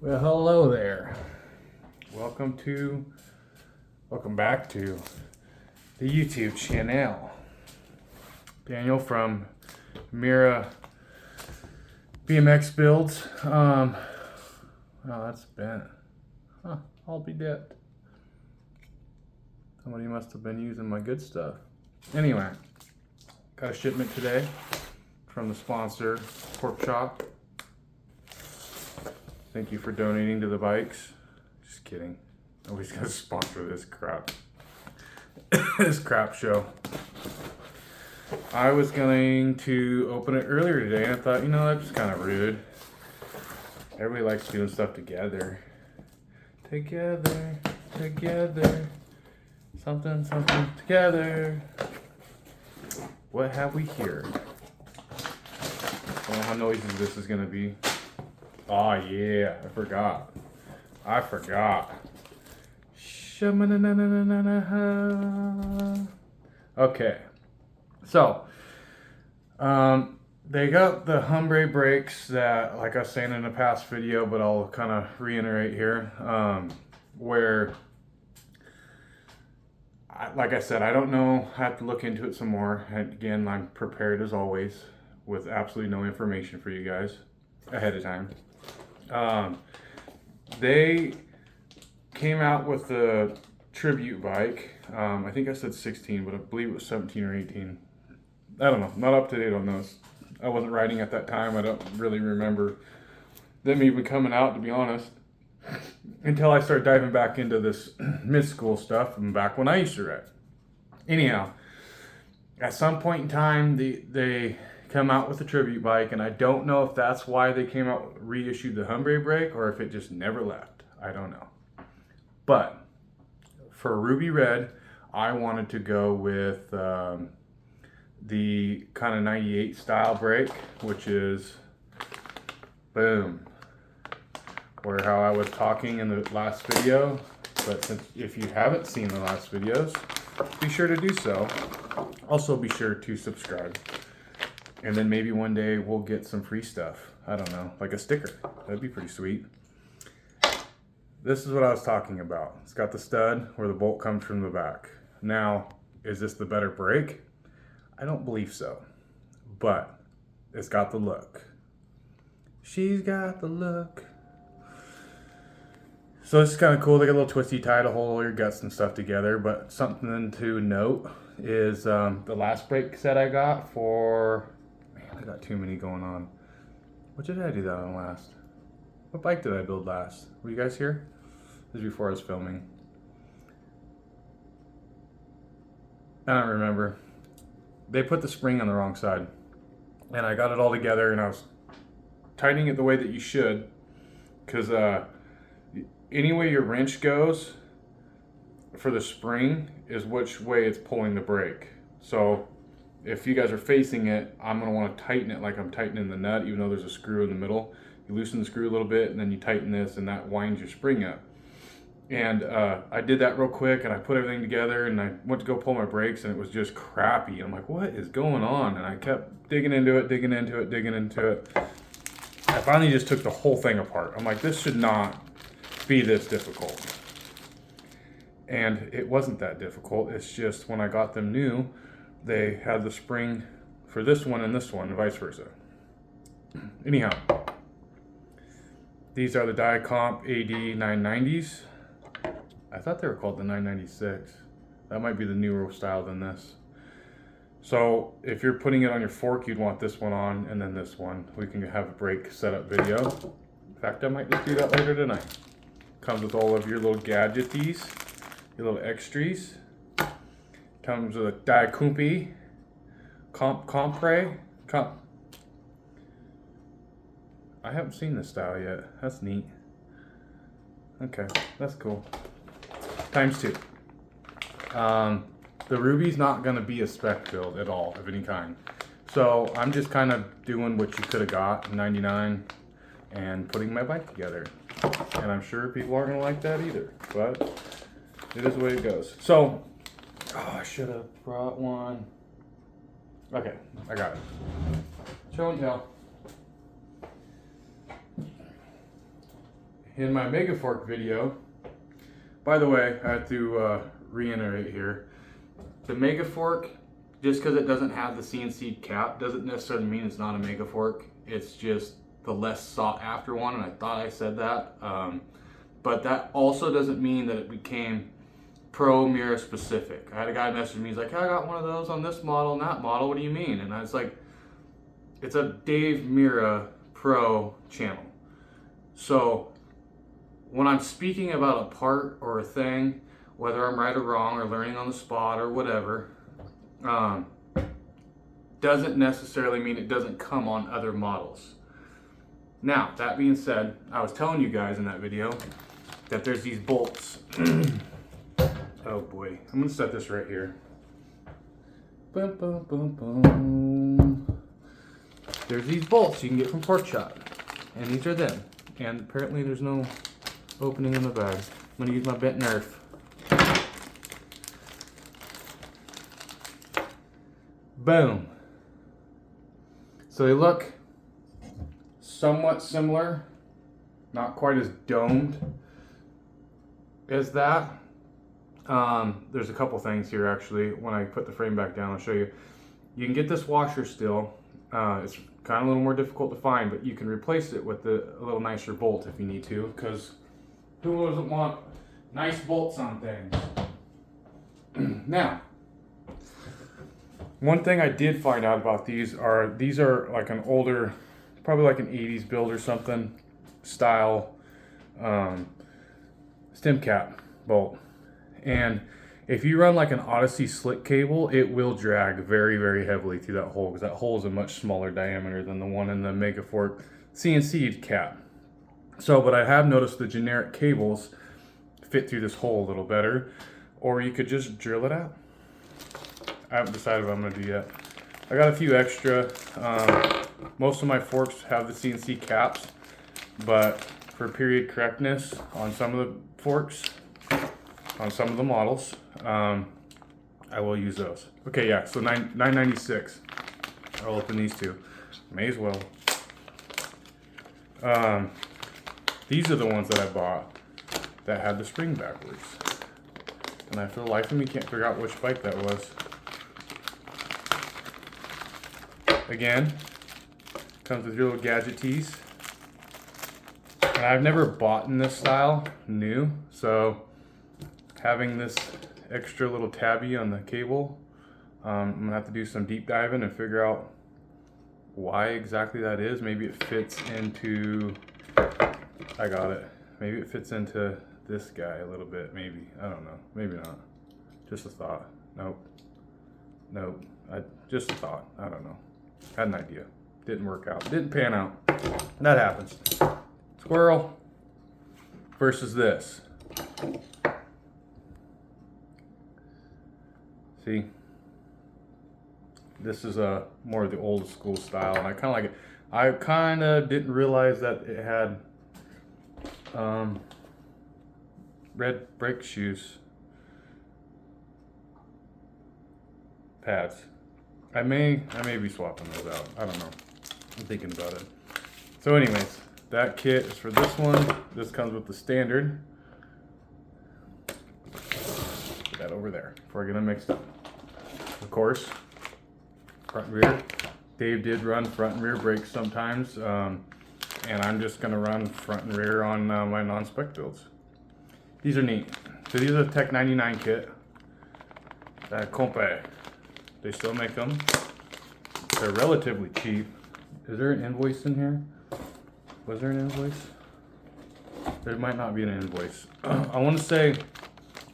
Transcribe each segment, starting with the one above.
Well, hello there. Welcome back to the YouTube channel. Daniel from Mirra BMX Builds. Oh, that's bent. Huh, I'll be dead. Somebody must have been using my good stuff. Anyway, got a shipment today from the sponsor, Pork Chop. Thank you for donating to the bikes. Just kidding. Nobody's gonna sponsor this crap. This crap show. I was going to open it earlier today and I thought, you know, that's kind of rude. Everybody likes doing stuff together. Together. Something together. What have we here? I don't know how noisy this is gonna be. Oh yeah, I forgot. Okay, so they got the Humbre brakes that, like I was saying in a past video, but I'll kind of reiterate here, where, like I said, I don't know, I have to look into it some more. And again, I'm prepared as always with absolutely no information for you guys ahead of time. They came out with the tribute bike. I think I said 16, but I believe it was 17 or 18. I don't know. Not up to date on those. I wasn't riding at that time. I don't really remember them even coming out, to be honest, until I started diving back into this mid-school stuff from back when I used to ride. Anyhow, at some point in time, they come out with a tribute bike, and I don't know if that's why they came out, reissued the Humbre brake, or if it just never left. I don't know. But for Ruby Red, I wanted to go with the kind of 98 style brake, which is boom, or how I was talking in the last video. But if you haven't seen the last videos, be sure to do so. Also be sure to subscribe. And then maybe one day we'll get some free stuff. I don't know, like a sticker. That'd be pretty sweet. This is what I was talking about. It's got the stud where the bolt comes from the back. Now, is this the better brake? I don't believe so. But it's got the look. She's got the look. So this is kind of cool. They got a little twisty tie to hold all your guts and stuff together. But something to note is the last brake set I got for... I got too many going on. What did I do that on last? What bike did I build last? Were you guys here? This was before I was filming. I don't remember. They put the spring on the wrong side. And I got it all together and I was tightening it the way that you should. Because any way your wrench goes for the spring is which way it's pulling the brake. So if you guys are facing it, I'm going to want to tighten it like I'm tightening the nut, even though there's a screw in the middle. You loosen the screw a little bit, and then you tighten this, and that winds your spring up. And I did that real quick, and I put everything together, and I went to go pull my brakes, and it was just crappy. I'm like, what is going on? And I kept digging into it. I finally just took the whole thing apart. I'm like, this should not be this difficult. And it wasn't that difficult. It's just when I got them new, they had the spring for this one and this one, and vice versa. Anyhow, these are the Diacomp AD 990s. I thought they were called the 996. That might be the newer style than this. So if you're putting it on your fork, you'd want this one on and then this one. We can have a brake setup video. In fact, I might just do that later tonight. Comes with all of your little gadgeties, your little extras. Comes with a Diacomp Compre. I haven't seen this style yet. That's neat. Okay, that's cool. ×2. The Ruby's not going to be a spec build at all of any kind. So I'm just kind of doing what you could have got, 99, and putting my bike together. And I'm sure people aren't going to like that either. But it is the way it goes. So, oh, I should have brought one. Okay, I got it. Show and tell. in my Mega Fork video, by the way, I have to reiterate here, the Mega Fork, just because it doesn't have the CNC cap, doesn't necessarily mean it's not a Mega Fork. It's just the less sought after one, and I thought I said that. But that also doesn't mean that it became Pro Mirra specific. I had a guy message me, he's like, hey, I got one of those on this model and that model, what do you mean? And I was like, it's a Dave Mirra Pro channel. So when I'm speaking about a part or a thing, whether I'm right or wrong or learning on the spot or whatever, doesn't necessarily mean it doesn't come on other models. Now, that being said, I was telling you guys in that video that there's these bolts. Oh boy, I'm gonna set this right here. Boom, boom, boom, boom. There's these bolts you can get from Pork Chop, and these are them. And apparently there's no opening in the bag. I'm gonna use my bent Nerf. Boom. So they look somewhat similar, not quite as domed as that. There's a couple things here actually. When I put the frame back down, I'll show you. You can get this washer still. It's kind of a little more difficult to find, but you can replace it with a little nicer bolt if you need to, because who doesn't want nice bolts on things? Now, one thing I did find out about these are like an older, probably like an 80s build or something style stem cap bolt. And if you run like an Odyssey slick cable, it will drag very, very heavily through that hole, because that hole is a much smaller diameter than the one in the Mega Fork CNC cap. So, but I have noticed the generic cables fit through this hole a little better, or you could just drill it out. I haven't decided what I'm gonna do yet. I got a few extra. Most of my forks have the CNC caps, but for period correctness on some of the forks, on some of the models, I will use those. Okay, yeah, so $9.96. I'll open these two. May as well. These are the ones that I bought that had the spring backwards. And I, for the life of me, can't figure out which bike that was. Again, comes with your little gadget tees. And I've never bought in this style new, so having this extra little tabby on the cable, I'm gonna have to do some deep diving and figure out why exactly that is. Maybe it fits into, I got it. Maybe it fits into this guy a little bit, maybe. I don't know, maybe not. Just a thought. Nope. Just a thought, I don't know. Had an idea, didn't work out, didn't pan out. That happens. Squirrel versus this. See, this is a more of the old school style, and I kind of like it. I kind of didn't realize that it had red brake shoes pads. I may be swapping those out. I don't know. I'm thinking about it. So anyways, that kit is for this one. This comes with the standard. Put that over there before I get them mixed up. Of course, front and rear. Dave did run front and rear brakes sometimes, and I'm just gonna run front and rear on my non-spec builds. These are neat. So these are the Tech 99 kit. Compe. They still make them. They're relatively cheap. Is there an invoice in here? Was there an invoice? There might not be an invoice. I want to say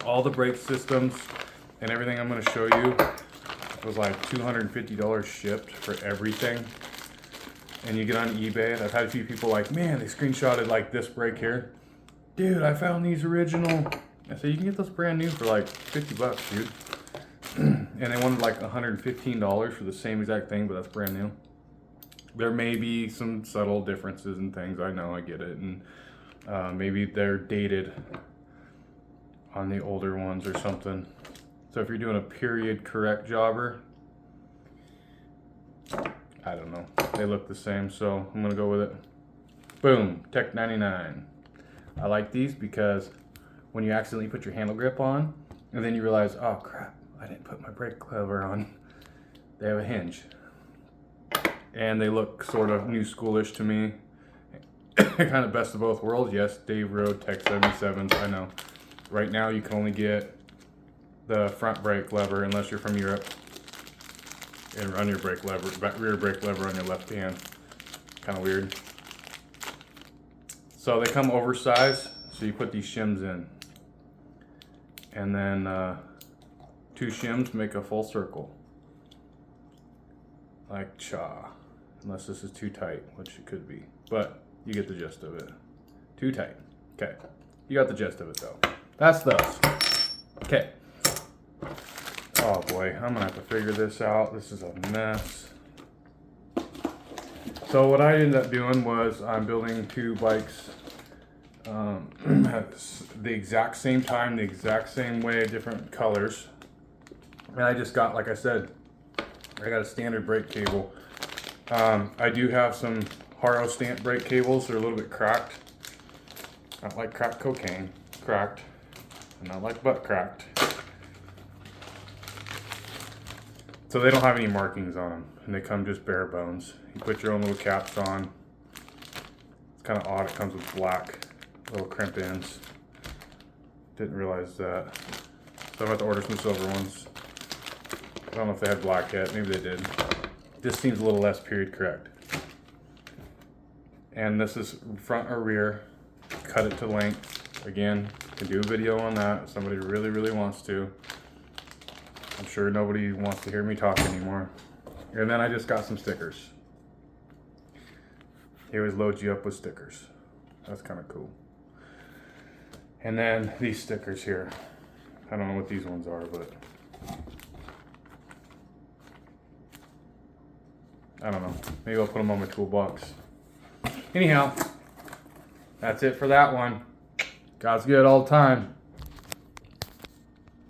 all the brake systems and everything I'm going to show you was like $250 shipped for everything. And you get on eBay, and I've had a few people like, man, they screenshotted like this brake here. Dude, I found these original. I said, you can get those brand new for like 50 bucks, dude. And they wanted like $115 for the same exact thing, but that's brand new. There may be some subtle differences and things. I know, I get it. And maybe they're dated on the older ones or something. So if you're doing a period correct jobber, I don't know. They look the same, so I'm gonna go with it. Boom, Tech 99. I like these because when you accidentally put your handle grip on and then you realize, oh crap, I didn't put my brake lever on, they have a hinge. And they look sort of new schoolish to me. Kind of best of both worlds. Yes, Dave rode Tech 77s, I know. Right now you can only get the front brake lever unless you're from Europe, and run your brake lever, rear brake lever on your left hand. Kind of weird. So they come oversized, so you put these shims in. And then 2 shims make a full circle. Like cha. Unless this is too tight, which it could be. But you get the gist of it. Too tight. Okay. You got the gist of it though. That's those. Okay. Oh boy, I'm gonna have to figure this out. This is a mess. So what I ended up doing was I'm building 2 bikes at the exact same time, the exact same way, different colors. And I just got, like I said, I got a standard brake cable. I do have some Haro stamp brake cables. They're a little bit cracked. Not like cracked cocaine, cracked. And not like butt cracked. So they don't have any markings on them, and they come just bare bones. You put your own little caps on. It's kind of odd, it comes with black little crimp ends. Didn't realize that. So I'm about to order some silver ones. I don't know if they had black yet, maybe they did. This seems a little less period correct. And this is front or rear. Cut it to length. Again, can do a video on that if somebody really, really wants to. I'm sure nobody wants to hear me talk anymore. And then I just got some stickers. He always loads you up with stickers. That's kind of cool. And then these stickers here. I don't know what these ones are, but I don't know. Maybe I'll put them on my toolbox. Anyhow, that's it for that one. God's good all the time.